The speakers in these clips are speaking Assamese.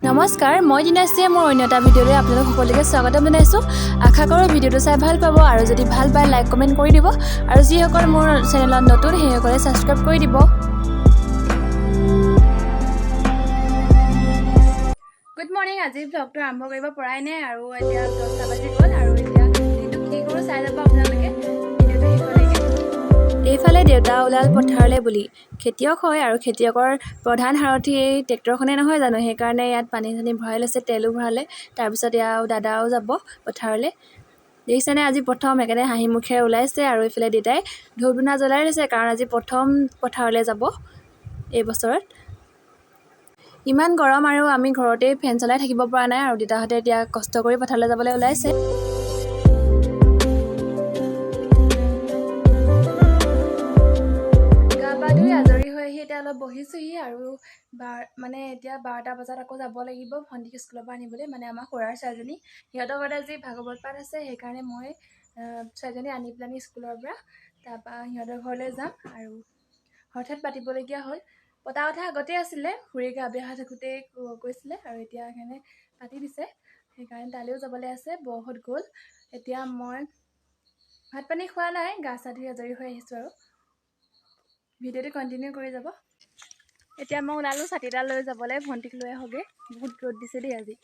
নমস্কাৰ, মই দিনাশ্ৰীয়ে মোৰ অন্য এটা ভিডিঅ'লৈ আপোনালোক সকলোকে স্বাগতম জনাইছোঁ। আশা কৰোঁ ভিডিঅ'টো চাই ভাল পাব আৰু যদি ভাল পায় লাইক কমেণ্ট কৰি দিব আৰু যিসকল মোৰ চেনেলত নতুন সেইসকলে ছাবস্ক্ৰাইব কৰি দিব। Good morning. আজি ব্লগটো আৰম্ভ কৰিব পৰাই নাই আৰু এতিয়া 10টা বাজি গ'ল আৰু এতিয়া দিনটো কি কৰোঁ চাই যাব আপোনালোকে ভিডিঅ'টো শেষলৈকে। এইফালে দেউতা ওলাল পথাৰলৈ বুলি। খেতিয়ক হয় আৰু খেতিয়কৰ প্ৰধান সাৰথি এই ট্ৰেক্টৰখনে নহয় জানো, সেইকাৰণে ইয়াত পানী চানী ভৰাই লৈছে, তেলো ভৰালে। তাৰপিছত এয়া দাদাও যাব পথাৰলৈ। দেখিছেনে আজি প্ৰথম একেবাৰে হাঁহি মুখেৰে ওলাইছে আৰু এইফালে দেউতাই ধূপ ধূনা জ্বলাই লৈছে, কাৰণ আজি প্ৰথম পথাৰলৈ যাব এই বছৰত। ইমান গৰম আৰু আমি ঘৰতেই ফেন চলাই থাকিব পৰা নাই আৰু দেউতাহঁতে এতিয়া কষ্ট কৰি পথাৰলৈ যাবলৈ ওলাইছে। আজৰি হৈ আহি এতিয়া অলপ বহিছোহি আৰু মানে এতিয়া 12টা বজাত আকৌ যাব লাগিব ভণ্টিক স্কুলৰ পৰা আনিবলৈ, মানে আমাৰ খুৰাৰ ছোৱালীজনী। সিহঁতৰ ঘৰত আজি ভাগৱত পাঠ আছে, সেইকাৰণে মই ছোৱালীজনী আনি পেলানি স্কুলৰ পৰা তাৰপৰা সিহঁতৰ ঘৰলৈ যাম। আৰু হঠাৎ পাতিবলগীয়া হ'ল, পতা কথা আগতেই আছিলে, খুৰীক গা বেয়া হৈ থাকোঁতেই কৈছিলে আৰু এতিয়া সেইকাৰণে পাতি দিছে, সেইকাৰণে তালৈও যাবলৈ আছে। বহুত গ'ল। এতিয়া মই ভাত পানী খোৱা নাই, গা চা ধুই আজৰি হৈ আহিছোঁ আৰু ভিডিঅ'টো কণ্টিনিউ কৰি যাব। এতিয়া মই ওলালোঁ ছাতিডাল লৈ যাবলৈ, ভণ্টিক লৈ আহোঁগৈ। বহুত ৰ'দ দিছে দেই আজি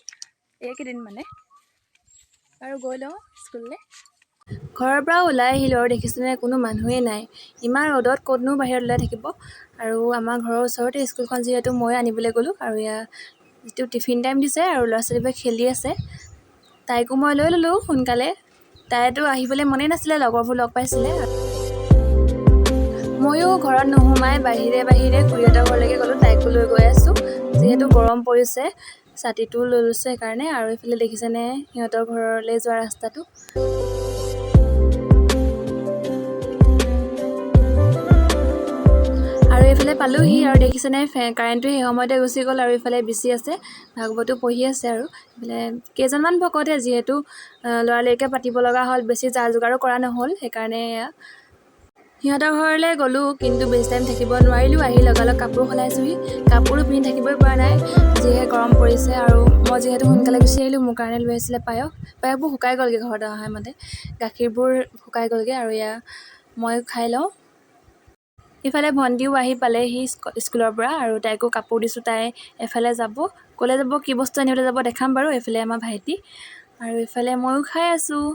এইকেইদিন মানে। আৰু গৈ লওঁ স্কুললৈ। ঘৰৰ পৰা ওলাই আহিলোঁ আৰু দেখিছোঁনে কোনো মানুহেই নাই। ইমান ৰ'দত ক'তনো বাহিৰত ওলাই থাকিব। আৰু আমাৰ ঘৰৰ ওচৰতে স্কুলখন যিহেতু মই আনিবলৈ গ'লোঁ আৰু ইয়াৰ যিটো টিফিন টাইম দিছে আৰু ল'ৰা ছোৱালীবোৰে খেলি আছে, তাইকো মই লৈ ল'লোঁ সোনকালে। তাইতো আহিবলৈ মনেই নাছিলে, লগৰবোৰ লগ পাইছিলে। ময়ো ঘৰত নোসোমাই বাহিৰে খুৰীহঁতৰ ঘৰলৈকে গ'লোঁ, তাইকো লৈ গৈ আছোঁ। যিহেতু গৰম পৰিছে ছাতিটো লৈ লৈছোঁ সেইকাৰণে। আৰু এইফালে দেখিছেনে সিহঁতৰ ঘৰলৈ যোৱা ৰাস্তাটো। আৰু এইফালে পালোঁহি আৰু দেখিছেনে কাৰেণ্টটো সেই সময়তে গুচি গ'ল আৰু এইফালে বিচি আছে, ভাগৱতো পঢ়ি আছে। আৰু এইফালে কেইজনমান ভকতে যিহেতু ল'ৰালৰিকৈ পাতিব লগা হ'ল, বেছি যা যোগাৰো কৰা নহ'ল, সেইকাৰণে সিহঁতৰ ঘৰলৈ গ'লোঁ। কিন্তু বেছি টাইম থাকিব নোৱাৰিলোঁ, আহি লগালগ কাপোৰ সলাইছোঁহি। কাপোৰো পিন্ধি থাকিবই পৰা নাই, যিহে গৰম পৰিছে। আৰু মই যিহেতু সোনকালে গুচি আহিলোঁ, মোৰ কাৰণে লৈ আহিছিলে পায়সবোৰ শুকাই গ'লগৈ ঘৰত অহাৰ মতে, গাখীৰবোৰ শুকাই গ'লগৈ। আৰু মই খাই লওঁ। ইফালে ভণ্টিও আহি পালেহি স্কুলৰ পৰা আৰু তাইকো কাপোৰ দিছোঁ। তাই এফালে যাব, ক'লৈ যাব, কি বস্তু আনিবলৈ যাব দেখাম বাৰু। এইফালে আমাৰ ভাইটি আৰু এইফালে ময়ো খাই আছোঁ।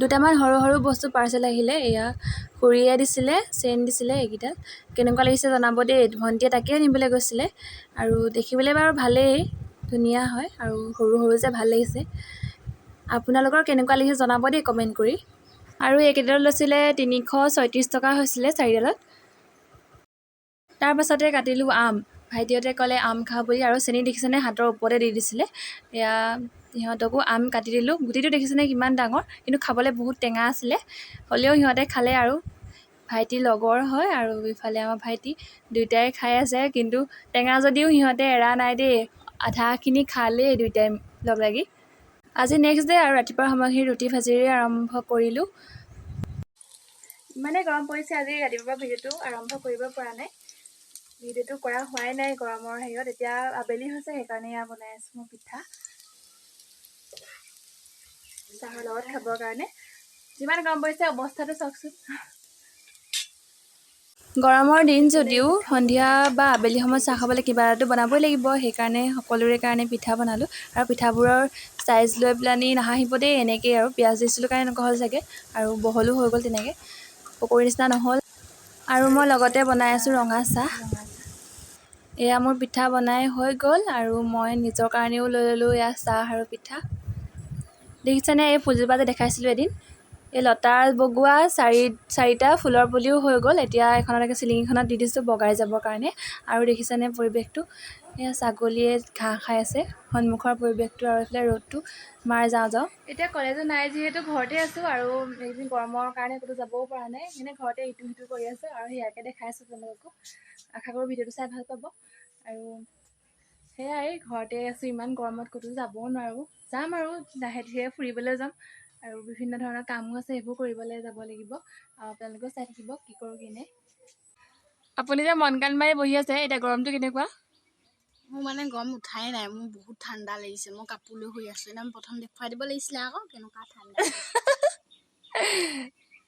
দুটামান সৰু সৰু বস্তু পাৰ্চেল আহিলে, এয়া খুৰীয়ে দিছিলে, চেইন দিছিলে। এইকেইডাল কেনেকুৱা লাগিছে জনাব দেই। ভণ্টিয়ে তাকে আনিবলৈ গৈছিলে আৰু দেখিবলৈ বাৰু ভালেই, ধুনীয়া হয় আৰু সৰু সৰু যে ভাল লাগিছে। আপোনালোকৰ কেনেকুৱা লাগিছে জনাব দেই কমেণ্ট কৰি। আৰু এইকেইডালত লৈছিলে 336 টকা হৈছিলে চাৰিডালত। তাৰপাছতে কাটিলোঁ আম। ভাইটিহঁতে ক'লে আম খাওঁ বুলি, আৰু চেনি দেখিছেনে হাতৰ ওপৰতে দি দিছিলে। এয়া সিহঁতকো আম কাটি দিলোঁ। গুটিটো দেখিছেনে কিমান ডাঙৰ, কিন্তু খাবলৈ বহুত টেঙা আছিলে। হ'লেও সিহঁতে খালে আৰু ভাইটিৰ লগৰ হয় আৰু ইফালে আমাৰ ভাইটি, দুয়োটাই খাই আছে। কিন্তু টেঙা যদিও সিহঁতে এৰা নাই দেই, আধাখিনি খালেই দুয়োটাই লগ লাগি। আজি নেক্সট ডে আৰু ৰাতিপুৱা সময়খিনি ৰুটি ভাজিৰে আৰম্ভ কৰিলোঁ। ইমানেই গৰম পৰিছে আজি ৰাতিপুৱা ভিডিঅ'টো আৰম্ভ কৰিব পৰা নাই। ভিডিঅ'টো কৰা হোৱাই নাই গৰমৰ হেৰিয়ত। এতিয়া আবেলি হৈছে, সেইকাৰণে বনাই আছোঁ মই পিঠা চাহৰ লগত খাবৰ কাৰণে। যিমান গৰম পৰিছে অৱস্থাটো চাওকচোন। গৰমৰ দিন যদিও সন্ধিয়া বা আবেলি সময়ত চাহ খাবলৈ কিবা এটাতো বনাবই লাগিব, সেইকাৰণে সকলোৰে কাৰণে পিঠা বনালোঁ। আৰু পিঠাবোৰৰ চাইজ লৈ পেলানি নাহাঁহিব দেই, এনেকেই আৰু পিঁয়াজ দিছিলোঁ কাৰণে এনেকুৱা হ'ল চাগে, আৰু বহলো হৈ গ'ল তেনেকৈ, পকৰী নিচিনা নহ'ল। আৰু মই লগতে বনাই আছোঁ ৰঙা চাহ। এয়া মোৰ পিঠা বনাই হৈ গ'ল আৰু মই নিজৰ কাৰণেও লৈ ল'লোঁ এয়া চাহ আৰু পিঠা। দেখিছেনে এই ফুলজোপা যে দেখাইছিলোঁ এদিন, এই লতাৰ বগোৱা চাৰিটা ফুলৰ পুলিও হৈ গ'ল। এতিয়া এখনলৈকে চিলিঙিখনত দি দিছোঁ বগাই যাবৰ কাৰণে। আৰু দেখিছেনে পৰিৱেশটো, এয়া ছাগলীয়ে ঘাঁহ খাই আছে সন্মুখৰ পৰিৱেশটো। আৰু এইফালে ৰ'দটো মাৰ যাওঁ। এতিয়া কলেজো নাই যিহেতু ঘৰতে আছোঁ, আৰু এইকেইদিন গৰমৰ কাৰণে ক'তো যাবও পৰা নাই, মানে ঘৰতে ইটো সিটো কৰি আছোঁ আৰু সেয়াকে দেখাই আছোঁ তোমালোককো। আশা কৰোঁ ভিডিঅ'টো চাই ভাল পাব। আৰু সেয়াই ঘৰতে আছোঁ, ইমান গৰমত ক'তো যাবও নোৱাৰোঁ। যাম আৰু লাহে ধীৰে ফুৰিবলৈ যাম, আৰু বিভিন্ন ধৰণৰ কামো আছে, সেইবোৰ কৰিবলৈ যাব লাগিব। আৰু আপোনালোকেও চাই থাকিব কি কৰোঁ কি নাই। আপুনি যে মন কাণ মাৰি বহি আছে, এতিয়া গৰমটো কেনেকুৱা? মোৰ মানে গৰম উঠাই নাই, মোৰ বহুত ঠাণ্ডা লাগিছে। মই কাপোৰ লৈ শুই আছোঁ। একদম প্ৰথম দেখুৱাই দিব লাগিছিলে আকৌ কেনেকুৱা ঠাণ্ডা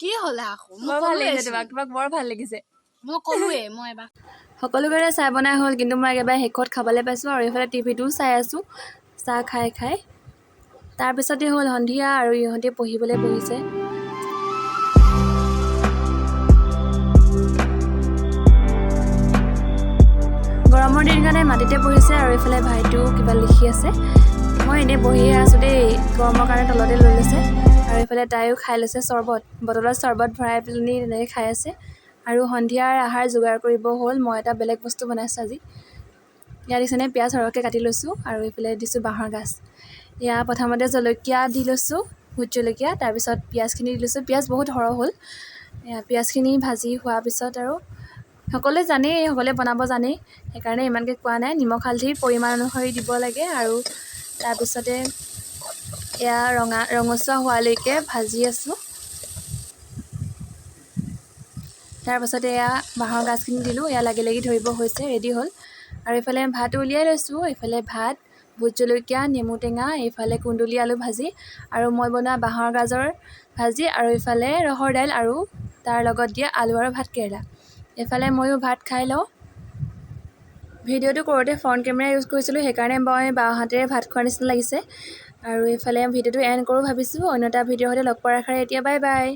কি হ'লে আকৌ মই বৰ ভাল লাগিছে ক'লোৱেচোন। তোমাক বৰ ভাল লাগিছে। মই ক'লোৱে মই এবাৰ সকলোবোৰে চাহ বনাই হ'ল, কিন্তু মই একেবাৰে শেষত খাবলৈ পাইছোঁ আৰু এইফালে টিভিটোও চাই আছোঁ চাহ খাই খাই। তাৰপিছতে হ'ল সন্ধিয়া আৰু ইহঁতে পঢ়িবলৈ বহিছে। গৰমৰ দিন কাৰণে মাটিতে বহিছে আৰু এইফালে ভাইটিও কিবা লিখি আছে। মই এনেই বহিয়ে আছোঁ দেই, গৰমৰ কাৰণে তলতে লৈ লৈছে। আৰু এইফালে তাইও খাই লৈছে চৰ্বত, বটলত চৰ্বত ভৰাই পেলাই তেনেকৈ খাই আছে। আৰু সন্ধিয়াৰ আহাৰ যোগাৰ কৰিব হ'ল। মই এটা বেলেগ বস্তু বনাইছোঁ আজি। ইয়াত দিছেনে পিঁয়াজ সৰহকৈ কাটি লৈছোঁ আৰু এইফালে দিছোঁ বাঁহৰ গাজ। ইয়াত প্ৰথমতে জলকীয়া দি লৈছোঁ, ভোট জলকীয়া, তাৰপিছত পিঁয়াজখিনি দি লৈছোঁ। পিঁয়াজ বহুত সৰহ হ'ল। পিঁয়াজখিনি ভাজি হোৱাৰ পিছত আৰু সকলোৱে জানেই, সকলোৱে বনাব জানেই, সেইকাৰণে ইমানকৈ কোৱা নাই। নিমখ হালধিৰ পৰিমাণ অনুসৰি দিব লাগে। আৰু তাৰপিছতে এয়া ৰঙচুৱা হোৱালৈকে ভাজি আছোঁ। তাৰপাছতে এয়া বাঁহৰ গাজখিনি দিলোঁ। এয়া লাগি লাগি ধৰিব হৈছে, ৰেডি হ'ল। আৰু এইফালে ভাত উলিয়াই লৈছোঁ। এইফালে ভাত, ভোট জলকীয়া, নেমু টেঙা, এইফালে কুন্দুলি আলু ভাজি আৰু মই বনোৱা বাঁহৰ গাজৰ ভাজি, আৰু এইফালে ৰহৰ দাইল আৰু তাৰ লগত দিয়া আলু আৰু ভাত কেৰেলা। এইফালে ময়ো ভাত খাই লওঁ। ভিডিঅ'টো কৰোঁতে ফ্ৰণ্ট কেমেৰা ইউজ কৰিছিলোঁ, সেইকাৰণে মই বাওঁ হাতেৰে ভাত খোৱাৰ নিচিনা লাগিছে। আৰু এইফালে ভিডিঅ'টো এণ্ড কৰোঁ ভাবিছোঁ। অন্য এটা ভিডিঅ'ৰ সৈতে লগ পোৱাৰ আশাৰে এতিয়া বাই বাই।